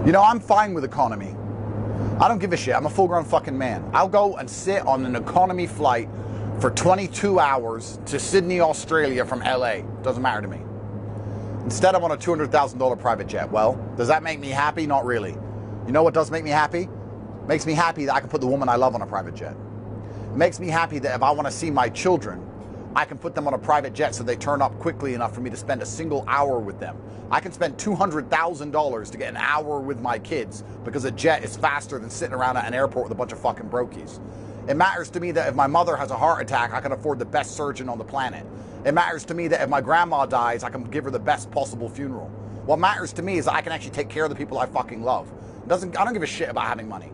You know, I'm fine with economy. I don't give a shit. I'm a full-grown fucking man. I'll go and sit on an economy flight for 22 hours to Sydney, Australia from LA. Doesn't matter to me. Instead, I'm on a $200,000 private jet. Well, does that make me happy? Not really. You know what does make me happy? It makes me happy that I can put the woman I love on a private jet. It makes me happy that if I want to see my children, I can put them on a private jet so they turn up quickly enough for me to spend a single hour with them. I can spend $200,000 to get an hour with my kids because a jet is faster than sitting around at an airport with a bunch of fucking brokies. It matters to me that if my mother has a heart attack, I can afford the best surgeon on the planet. It matters to me that if my grandma dies, I can give her the best possible funeral. What matters to me is that I can actually take care of the people I fucking love. I don't give a shit about having money.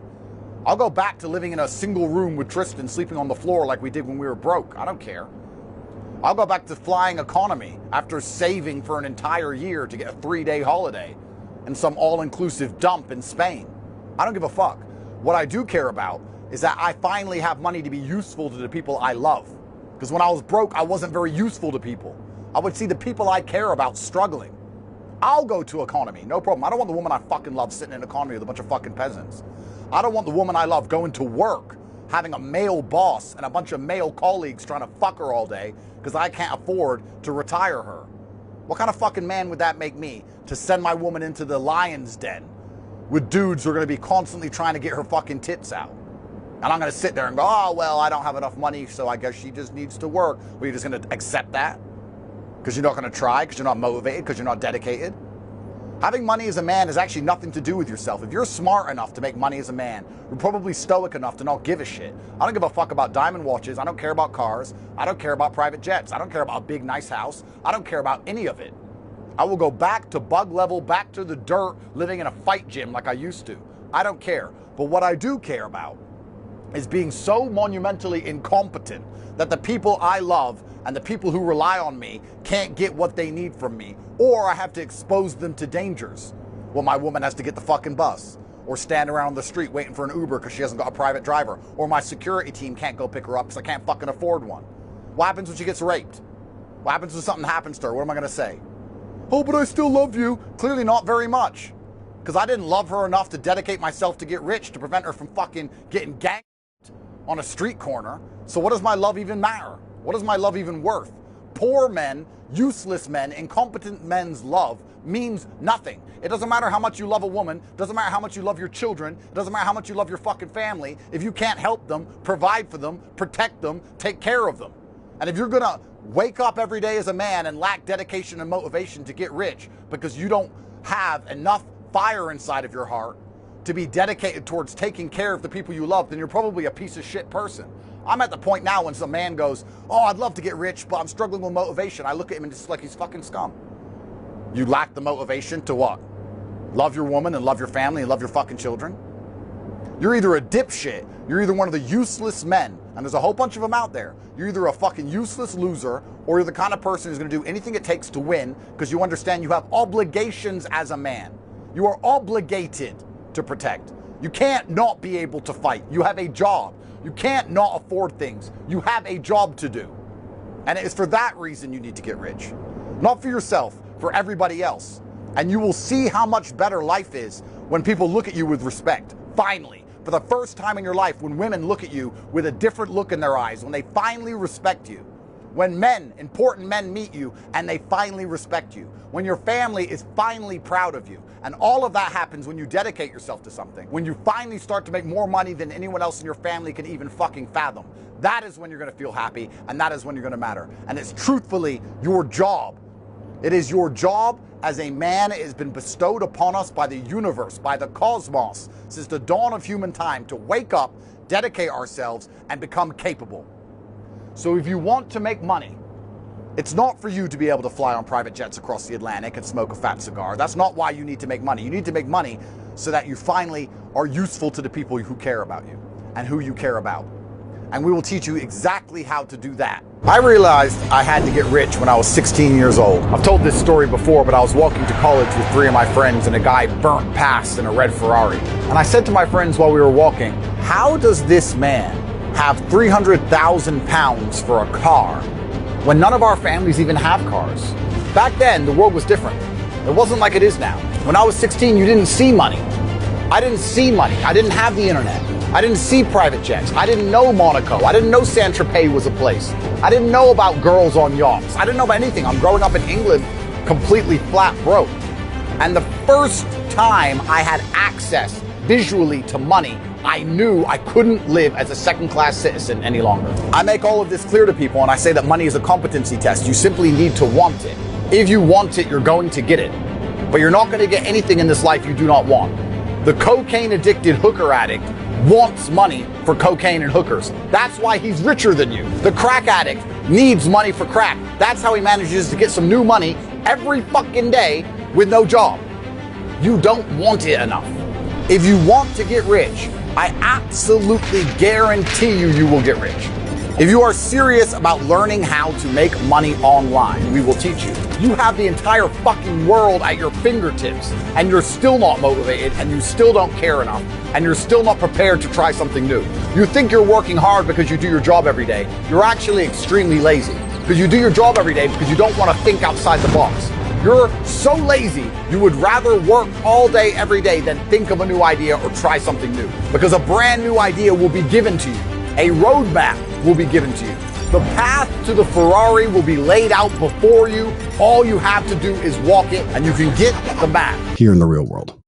I'll go back to living in a single room with Tristan sleeping on the floor like we did when we were broke. I don't care. I'll go back to flying economy after saving for an entire year to get a 3-day holiday in some all-inclusive dump in Spain. I don't give a fuck. What I do care about is that I finally have money to be useful to the people I love. Because when I was broke, I wasn't very useful to people. I would see the people I care about struggling. I'll go to economy, no problem. I don't want the woman I fucking love sitting in economy with a bunch of fucking peasants. I don't want the woman I love going to work, having a male boss and a bunch of male colleagues trying to fuck her all day because I can't afford to retire her. What kind of fucking man would that make me to send my woman into the lion's den with dudes who are going to be constantly trying to get her fucking tits out? And I'm going to sit there and go, oh, well, I don't have enough money, so I guess she just needs to work. Well, you're just going to accept that? Because you're not going to try, because you're not motivated, because you're not dedicated? Having money as a man has actually nothing to do with yourself. If you're smart enough to make money as a man, you're probably stoic enough to not give a shit. I don't give a fuck about diamond watches. I don't care about cars. I don't care about private jets. I don't care about a big, nice house. I don't care about any of it. I will go back to bug level, back to the dirt, living in a fight gym like I used to. I don't care. But what I do care about is being so monumentally incompetent that the people I love and the people who rely on me can't get what they need from me, or I have to expose them to dangers. Well, my woman has to get the fucking bus, or stand around on the street waiting for an Uber because she hasn't got a private driver, or my security team can't go pick her up because I can't fucking afford one. What happens when she gets raped? What happens when something happens to her? What am I gonna say? Oh, but I still love you. Clearly not very much, because I didn't love her enough to dedicate myself to get rich to prevent her from fucking getting ganked on a street corner. So what does my love even matter? What is my love even worth? Poor men, useless men, incompetent men's love means nothing. It doesn't matter how much you love a woman, doesn't matter how much you love your children, it doesn't matter how much you love your fucking family, if you can't help them, provide for them, protect them, take care of them. And if you're gonna wake up every day as a man and lack dedication and motivation to get rich because you don't have enough fire inside of your heart to be dedicated towards taking care of the people you love, then you're probably a piece of shit person. I'm at the point now when some man goes, oh, I'd love to get rich, but I'm struggling with motivation. I look at him and it's like he's fucking scum. You lack the motivation to what? Love your woman and love your family and love your fucking children? You're either a dipshit, you're either one of the useless men, and there's a whole bunch of them out there. You're either a fucking useless loser, or you're the kind of person who's gonna do anything it takes to win because you understand you have obligations as a man. You are obligated to protect. You can't not be able to fight. You have a job. You can't not afford things. You have a job to do. And it is for that reason you need to get rich. Not for yourself, for everybody else. And you will see how much better life is when people look at you with respect. Finally, for the first time in your life, when women look at you with a different look in their eyes, when they finally respect you. When men, important men, meet you and they finally respect you. When your family is finally proud of you. And all of that happens when you dedicate yourself to something. When you finally start to make more money than anyone else in your family can even fucking fathom. That is when you're gonna feel happy, and that is when you're gonna matter. And it's truthfully your job. It is your job as a man. It has been bestowed upon us by the universe, by the cosmos, since the dawn of human time, to wake up, dedicate ourselves, and become capable. So if you want to make money, it's not for you to be able to fly on private jets across the Atlantic and smoke a fat cigar. That's not why you need to make money. You need to make money so that you finally are useful to the people who care about you and who you care about. And we will teach you exactly how to do that. I realized I had to get rich when I was 16 years old. I've told this story before, but I was walking to college with 3 of my friends and a guy burnt past in a red Ferrari. And I said to my friends while we were walking, how does this man have 300,000 pounds for a car when none of our families even have cars? Back then, the world was different. It wasn't like it is now. When I was 16, you didn't see money. I didn't see money. I didn't have the internet. I didn't see private jets. I didn't know Monaco. I didn't know Saint-Tropez was a place. I didn't know about girls on yachts. I didn't know about anything. I'm growing up in England completely flat broke. And the first time I had access visually to money, I knew I couldn't live as a second-class citizen any longer. I make all of this clear to people and I say that money is a competency test. You simply need to want it. If you want it, you're going to get it. But you're not going to get anything in this life you do not want. The cocaine-addicted hooker addict wants money for cocaine and hookers. That's why he's richer than you. The crack addict needs money for crack. That's how he manages to get some new money every fucking day with no job. You don't want it enough. If you want to get rich, I absolutely guarantee you will get rich. If you are serious about learning how to make money online, we will teach you. You have the entire fucking world at your fingertips, and you're still not motivated, and you still don't care enough, and you're still not prepared to try something new. You think you're working hard because you do your job every day. You're actually extremely lazy, because you do your job every day because you don't want to think outside the box. You're so lazy, you would rather work all day every day than think of a new idea or try something new, because a brand new idea will be given to you. A roadmap will be given to you. The path to the Ferrari will be laid out before you. All you have to do is walk it, and you can get the map. Here in the real world.